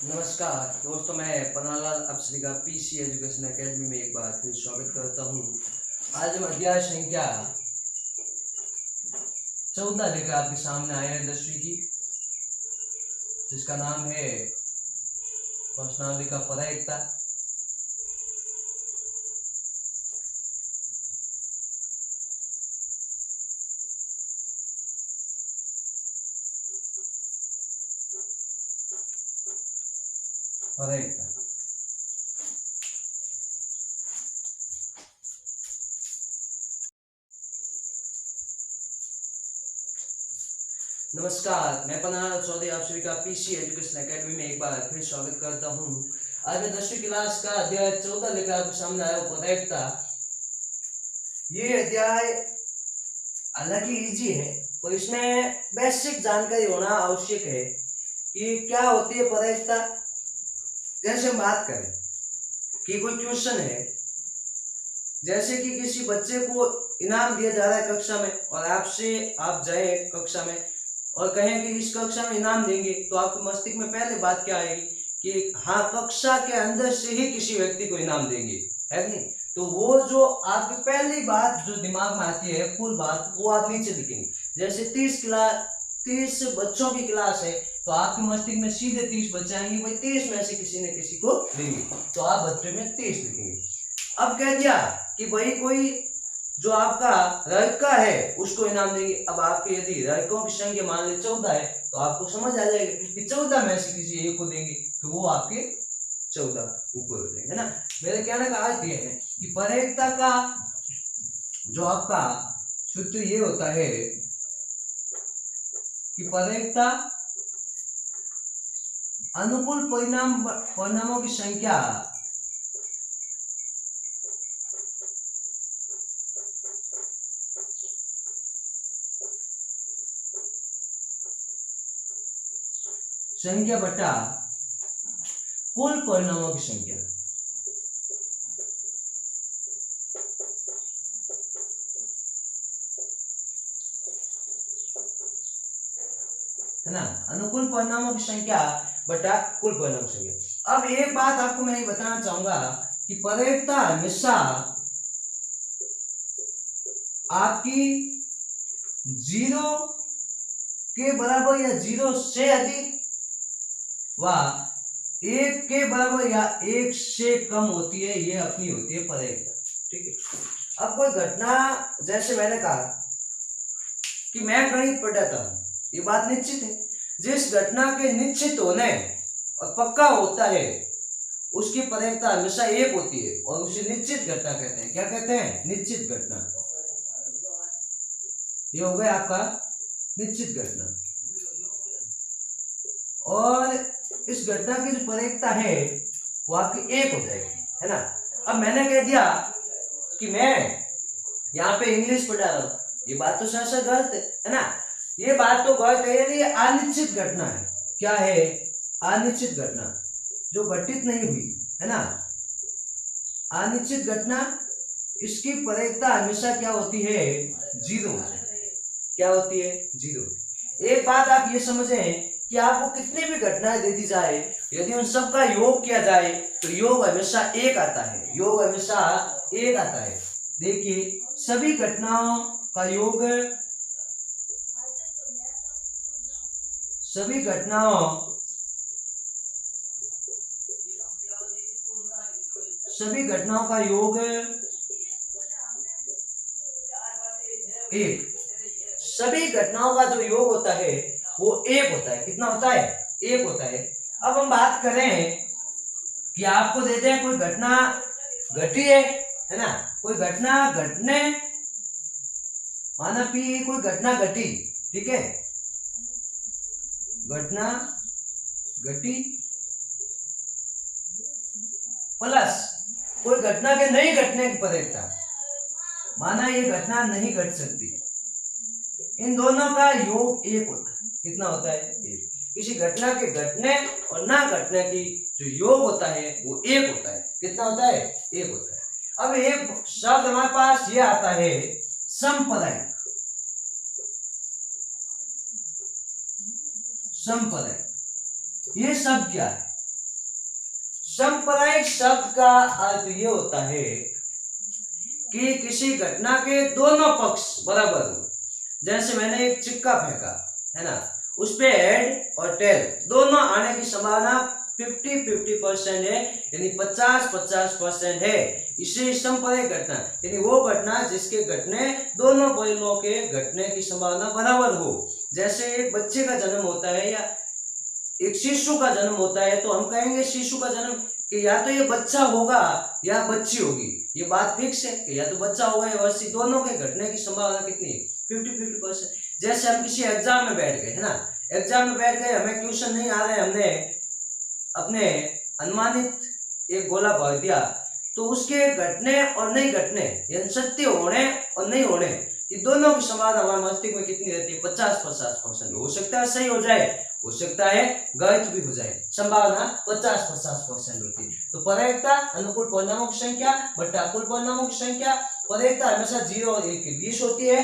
नमस्कार दोस्तों, मैं पन्नालाल आप सभी का पीसी एजुकेशन एकेडमी में एक बार फिर स्वागत करता हूँ। आज हम अध्याय संख्या 14 लेकर आपके सामने आए हैं 10वीं की, जिसका नाम है प्रश्नावली का परायिकता। परायिकता नमस्कार, मैं पन्नालाल चौधरी आप सभी का पीसी एजुकेशन एकेडमी में एक बार फिर स्वागत करता हूँ। आज मैं 10वीं क्लास का अध्याय 14 लेकर आपके सामने आया हूँ, परायिकता। ये अध्याय हालांकि इजी है और इसमें बेसिक जानकारी होना आवश्यक है कि क्या होती है परायिकता। जैसे हम बात करें कि कोई क्वेश्चन है, जैसे कि किसी बच्चे को इनाम दिया जा रहा है कक्षा में और आपसे आप जाए कक्षा में और कहें कि इस कक्षा में इनाम देंगे, तो आपके मस्तिष्क में पहले बात क्या आएगी कि हाँ, कक्षा के अंदर से ही किसी व्यक्ति को इनाम देंगे, है नहीं? तो वो जो आपकी पहली बात जो दिमाग में आती है फुल बात, वो आप नीचे लिखेंगे। जैसे 30 बच्चों की क्लास है तो आपके मस्तिष्क में सीधे 30 बच्चे आएंगे, भाई 30 में से किसी न किसी को देंगे, तो आप बच्चे में 30 लिखेंगे। अब कह दिया कि भाई कोई जो आपका रैका है उसको इनाम देंगे। अब आपके यदि रैकों की संख्या मान ली 14 है तो आपको समझ आ जाएगा कि 14 में से किसी एक को देंगे, तो वो आपके 14 ऊपर हो जाएंगे, है ना। मेरे कहने का अर्थ ये है कि परायिकता का जो आपका सूत्र ये होता है कि परायिकता अनुकूल परिणामों की संख्या बटा कुल परिणामों की संख्या, है ना। अनुकूल परिणामों की संख्या बटा कुल परिणामों की संख्या। अब एक बात आपको मैं ये बताना चाहूंगा कि परायिकता हमेशा आपकी 0 के बराबर या 0 से अधिक व 1 के बराबर या 1 से कम होती है, ये अपनी होती है परायिकता। ठीक है। अब कोई घटना, जैसे मैंने कहा कि मैं गणित पढ़ाता हूं, ये बात निश्चित है। जिस घटना के निश्चित होने और पक्का होता है उसकी परायिकता हमेशा 1 होती है और उसे निश्चित घटना कहते हैं। क्या कहते हैं? निश्चित घटना। ये हो गया आपका निश्चित घटना। और इस घटना की जो परायिकता है वो आपकी 1 हो जाएगी, है ना। अब मैंने कह दिया कि मैं यहाँ पे इंग्लिश पढ़ा रहा हूँ, ये बात तो सर गलत है ना। ये बात तो गलत है, ये अनिश्चित घटना है। क्या है? अनिश्चित घटना जो घटित नहीं हुई, है ना। अनिश्चित घटना, इसकी परायिकता हमेशा क्या होती है? 0। क्या होती है? 0। एक बात आप ये समझें कि आपको कितनी भी घटनाएं दे दी जाए, यदि उन सब का योग किया जाए तो योग हमेशा 1 आता है। योग हमेशा 1 आता है। देखिए, सभी घटनाओं का योग, सभी घटनाओं का योग 1। सभी घटनाओं का जो योग होता है वो 1 होता है। कितना होता है? 1 होता है। अब हम बात करें कि आपको देते हैं कोई घटना घटी है ना। कोई घटना घटने, माना कि कोई घटना घटी, ठीक है, घटना घटी प्लस कोई घटना के नहीं घटने की परायिकता, माना ये घटना नहीं घट सकती, इन दोनों का योग 1 होता है। कितना होता है? 1। किसी घटना के घटने और ना घटने की जो योग होता है वो 1 होता है। कितना होता है? 1 होता है। अब एक शब्द हमारे पास ये आता है समपरायिक। समपरायिक, ये शब्द क्या है? सांप्रदायिक शब्द का अर्थ ये होता है कि किसी घटना के दोनों पक्ष बराबर हो। जैसे मैंने एक सिक्का फेंका है ना, उस पे हेड और टेल दोनों आने की संभावना 50-50% है, यानी 50-50% है। इसे सांप्रदायिक घटना यानी वो घटना जिसके घटने दोनों पहलुओं के घटने की संभावना बराबर हो। जैसे एक बच्चे का जन्म होता है या एक शिशु का जन्म होता है, तो हम कहेंगे शिशु का जन्म कि या तो ये बच्चा होगा या बच्ची होगी, ये बात फिक्स है कि या तो बच्चा होगा या बच्ची, दोनों के घटने की संभावना कितनी है 50-50%। जैसे हम किसी एग्जाम में बैठ गए है ना, एग्जाम में बैठ गए, हमें क्वेश्चन नहीं आ रहा है, हमने अपने अनुमानित एक गोला भर दिया, तो उसके घटने और नहीं घटने यानी सत्य होने और नहीं होने ये दोनों की संभावना हमारे मस्तिष्क में कितनी रहती है 50-50%। हो सकता है सही हो जाए, हो सकता है गलत भी हो जाए, संभावना 50-50% होती है। तो परायिकता अनुकूल परिणामों की संख्या बटा अकुल परिणामों की संख्या। परायिकता हमेशा 0 और 1 के बीच होती है।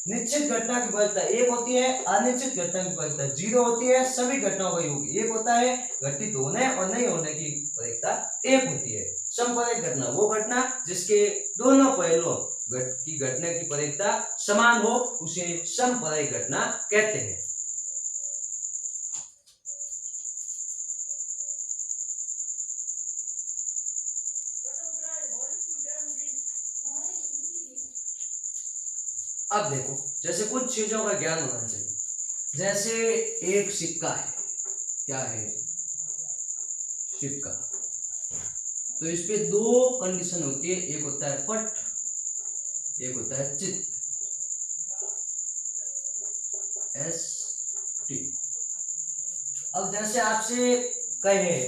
निश्चित घटना की वरीयता 1 होती है, अनिश्चित घटना की वरीयता 0 होती है। सभी घटनाओं का योग 1 होता है। घटित होने और नहीं होने की वरीयता 1 होती है। सांप्रदायिक घटना वो घटना जिसके दोनों पहलुओं की घटने की वरीयता समान हो, उसे सांप्रदायिक घटना कहते हैं। अब देखो, जैसे कुछ चीजों का ज्ञान होना चाहिए। जैसे एक सिक्का है, क्या है सिक्का, तो इस पे 2 कंडीशन होती है, एक होता है पट, एक होता है चित्त, ST। अब जैसे आपसे कहे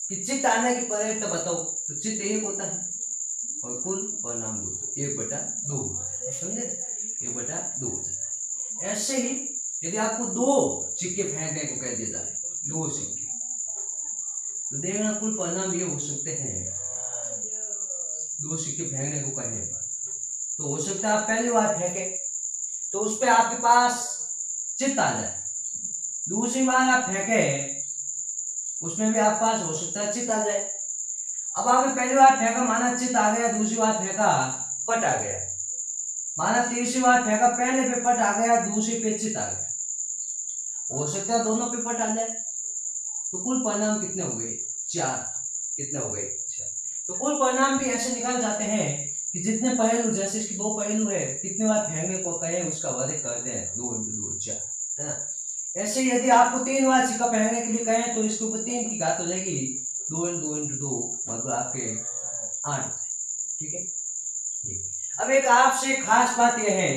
कि चित्त आने की वरीयता बताओ, तो चित्त 1 होता है और कुल परिणाम 2, तो 1/2, समझे, 1/2 हो जाता है। ऐसे ही यदि आपको 2 सिक्के फेंकने को कह दिया जाए, 2 सिक्के, तो देखना कुल परिणाम ये हो सकते हैं। 2 सिक्के फेंकने को कहे तो हो सकता है आप पहली बार फेंके तो उस पे आपके पास चित्त आ जाए, दूसरी बार आप फेंके उसमें भी आपके पास हो सकता है चित्त आ जाए। अब आपने पहली बार फेंका, माना चित्त आ गया, दूसरी बार फेंका पट आ गया, माना तीसरी बार फेंका, पहले पे पट आ गया, दूसरी पे चित्त आ गया, हो सकता है दोनों पे पट आ जाए। तो कुल परिणाम कितने हो गए 4, कितने हो गए 4। तो कुल परिणाम भी ऐसे निकाल जाते हैं कि जितने पहलू, जैसे इसके 2 पहलू है, कितने बार फेंकने को कहे उसका वर्ग करते हैं 2 × 2 4, है ना। ऐसे यदि आपको 3 बार सिक्का फेंकने के लिए कहें तो इसके ऊपर 3 की घात हो जाएगी, 2 × 2 × 2 मतलब आपके 8, ठीक है। अब एक आपसे खास बात यह है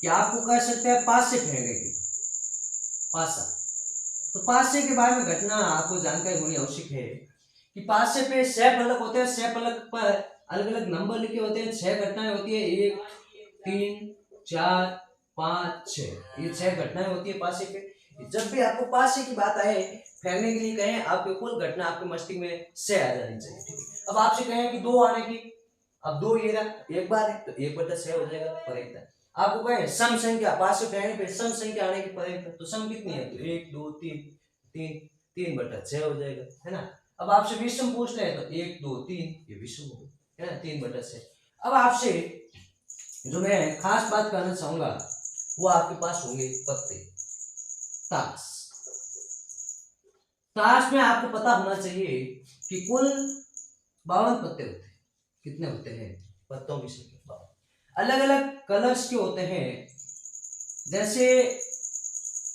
कि आपको कह सकते हैं पासे फेंकने की, पासा, तो पासे के बारे में घटना आपको जानकारी होनी आवश्यक है कि पासे पे 6 फलक होते हैं, 6 फलक पर अलग अलग नंबर लिखे होते हैं, 6 घटनाएं होती है, 1 3 4 5 6, ये 6 घटनाएं होती है पासे पे। जब भी आपको पासे की बात आए, फेंकने के लिए कहें, आपके कुल घटना आपके मस्तिष्क में 6 आ जानी चाहिए, ठीक है। अब आपसे कहें कि 2 आने की, अब 2 ये रहा, एक बार है तो 1/6 हो जाएगा परेक्ता। आपको कहें सम संख्या, पास से फेंकने पे सम संख्या आने की परेक्ता, तो सम कितनी है, तो 1 2 3 3 3/6 हो जाएगा, है ना। अब आपसे विषम पूछ रहे हैं तो 1 2 3 ये विषम हो गया, है ना, 3/6। अब आपसे जो मैं खास बात करना चाहूंगा वो आपके पास होंगे पत्ते, ताश। ताश में आपको पता होना चाहिए कि कुल 52 पत्ते होते हैं। कितने होते हैं पत्तों की संख्या 52, अलग अलग कलर्स के होते हैं। जैसे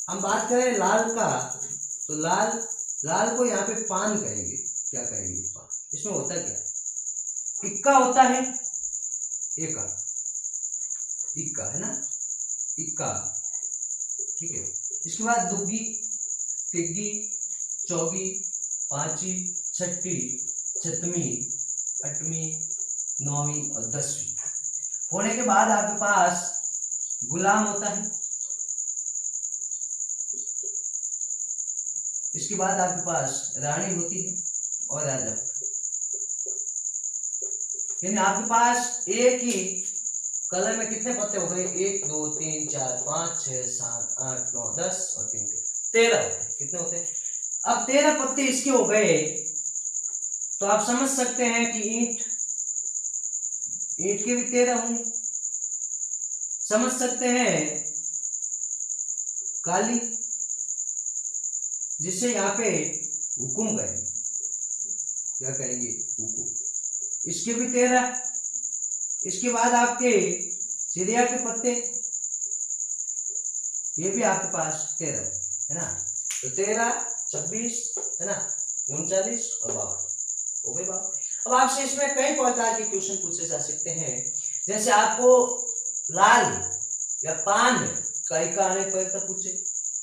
हम बात करें लाल का, तो लाल, लाल को यहाँ पे पान कहेंगे, क्या कहेंगे पान। इसमें होता क्या है, इक्का होता है, एका, इक्का है ना, इक्का, ठीक है। इसके बाद दुग्गी, तिग्गी, चौगी, पांचवी, छठी, छठवीं, आठवीं, 9वीं और 10वीं होने के बाद आपके पास गुलाम होता है। इसके बाद आपके पास रानी होती है और राजा होता है। यानी आपके पास एक ही कलर में कितने पत्ते हो गए, 1 2 3 4 5 6 7 8 9 10 और 3 13 होते हैं। कितने होते हैं, अब 13 पत्ते इसके हो गए। तो आप समझ सकते हैं कि ईंट के भी 13 होंगे। समझ सकते हैं काली, जिसे यहाँ पे हुकुम कहेंगे, क्या कहेंगे, हुकुम, इसके भी 13। इसके बाद आपके चिड़िया के पत्ते, ये भी आपके पास 13 है ना। तो 13, 26 है ना, 39 और 52 हो गए बात। अब आपसे इसमें कई प्रकार के क्वेश्चन पूछे जा सकते हैं। जैसे आपको लाल या पान कई का आने पर पूछे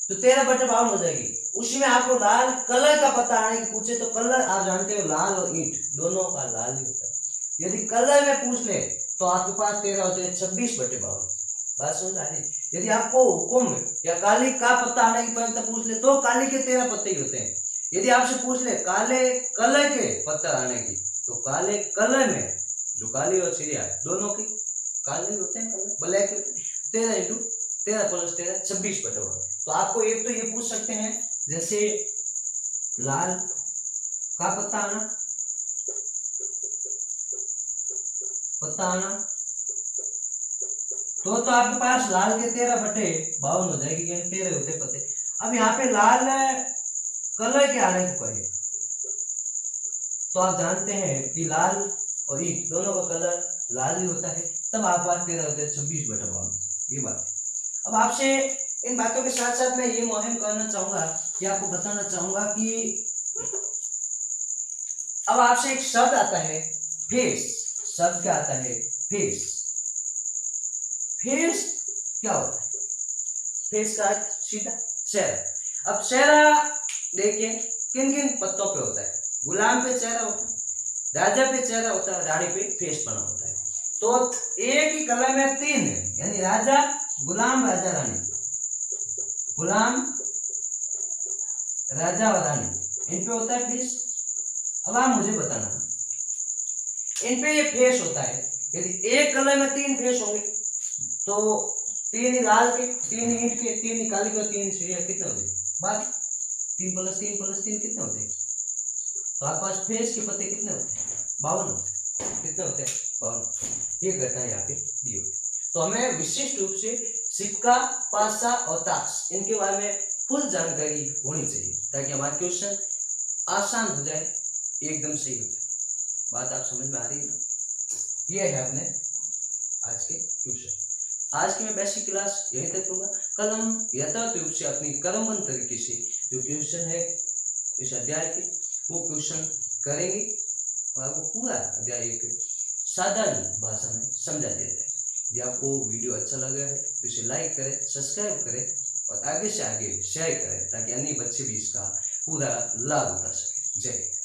तो 13/52 हो जाएगी। उसी में आपको लाल कलर का पता आने की पूछे तो कलर आप जानते हो लाल और ईंट दोनों का लाल ही होता है। यदि कलर में पूछ ले तो आपके पास 13 होते हैं, 26/52। बात समझ आ रही। यदि आपको हुकुम या काली का पत्ता आने की पता पूछ ले तो काली के 13 पत्ते ही होते हैं। यदि आपसे पूछ ले काले कलर के पत्ता आने की तो काले कलर में जो काली और चिड़िया दोनों के काले होते हैं, कलर ब्लैक होते हैं। 13 × 13 + 13 26/52। तो आपको एक तो ये पूछ सकते हैं जैसे लाल का पत्ता आना तो आपके पास लाल के 13/52 हो जाएगी, 13 होते पत्ते। अब यहाँ पे लाल कलर के आने को कहे तो आप जानते हैं कि लाल और ईंट दोनों का कलर लाल ही होता है, तब आपके पास 13 होते हैं, 26/52। ये बात है। अब आपसे इन बातों के साथ साथ मैं ये मुहिम करना चाहूंगा कि आपको बताना चाहूंगा कि अब आपसे एक शब्द आता है फेस। शब्द क्या आता है? फेस। फेस क्या होता है? फेस का सीधा चेहरा। अब चेहरा देखिए किन किन पत्तों पे होता है। गुलाम पे चेहरा होता है, राजा पे चेहरा होता है, रानी पे फेस बना होता है। तो एक ही कलम में 3 है, यानी राजा, गुलाम, राजा, रानी। गुलाम, राजा और रानी, इन पे होता है फेस। अब आप मुझे बताना इन पे ये फेस होता है। यदि एक कलर में 3 फेस होंगे तो 3 ही लाल के, 3 ही ईंट के, 3 ही काली के, 3 ही चिड़िया, कितने हो जाएंगे? बात 3 + 3 + 3 कितने हो जाएंगे? तो आपके पास फेस के पत्ते कितने होते हैं? 52 होते हैं। कितने होते हैं? 52। ये घटना यहाँ पे दी होती। तो हमें विशिष्ट रूप से सिक्का, पासा और ताश इनके बारे में फुल जानकारी होनी चाहिए ताकि हमारा क्वेश्चन आसान हो जाए, एकदम सही हो जाए। बात आप समझ में आ रही है ना? ये है अपने आज के क्वेश्चन। आज की मैं बेसिक क्लास यहीं तक दूंगा। कल हम यथार्थ रूप से अपनी क्रमबद्ध तरीके से जो क्वेश्चन है इस अध्याय के वो क्वेश्चन करेंगे और आपको पूरा अध्याय एक साधारण भाषा में समझा दिया जाएगा। यदि आपको वीडियो अच्छा लगा है तो इसे लाइक करें, सब्सक्राइब करें और आगे से आगे शेयर करें ताकि अन्य बच्चे भी इसका पूरा लाभ उठा सकें। जय हिंद।